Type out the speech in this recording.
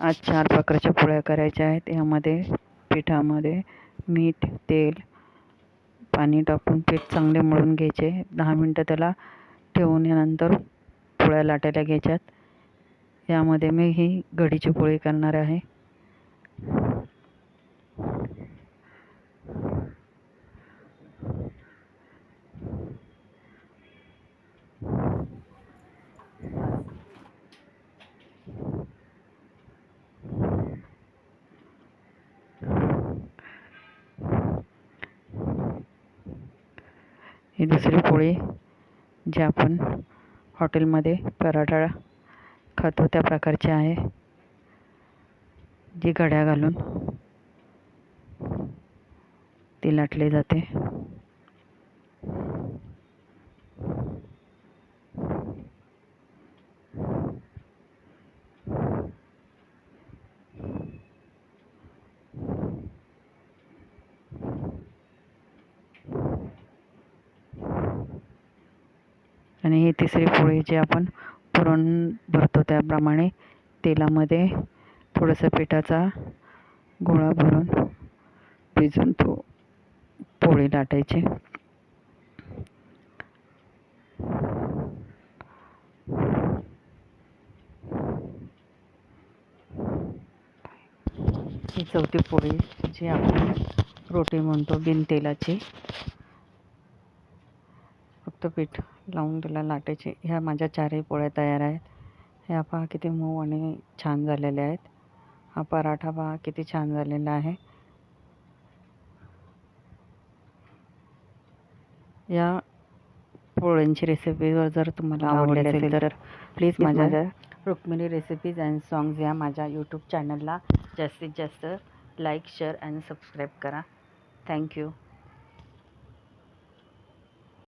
आज 4 प्रकारच्या पोळ्या करायच्या आहेत. यामध्ये पिठामध्ये मीठ, तेल, पाणी टाकून पीठ चांगले मळून घ्यायचे. 10 मिनटं त्याला ठेवून यानंतर पोळ्या लाटायला घ्यायच्यात. यामध्ये मी ही घडीची पोळी करणार आहे. ही दुसरी पोळी जी आपण हॉटेलमध्ये पराठा खातो त्या प्रकारची आहे, जी घड्या घालून ती लाटली जाते. आणि ही तिसरी पोळी जी आपण पुरण भरतो त्याप्रमाणे तेलामध्ये थोडंसं पिठाचा गोळा भरून भिजून तो पोळी लाटायची. ही चौथी पोळी जी आपण रोटी म्हणतो बिन तेलाची, फक्त पीठ लावून त्याला लाटायची. ह्या माझ्या 4ही पोळ्या तयार आहेत. ह्या पहा किती मऊ आणि छान झालेल्या आहेत. हा पराठा पहा किती छान झालेला आहे. या पोळ्यांची रेसिपी जर तुम्हाला आवडली असेल तर प्लीज माझ्या रुक्मिणी रेसिपीज अँड सॉंग्स या माझ्या यूट्यूब चॅनलला जास्तीत जास्त लाईक, शेअर अँड सबस्क्राईब करा. थँक्यू.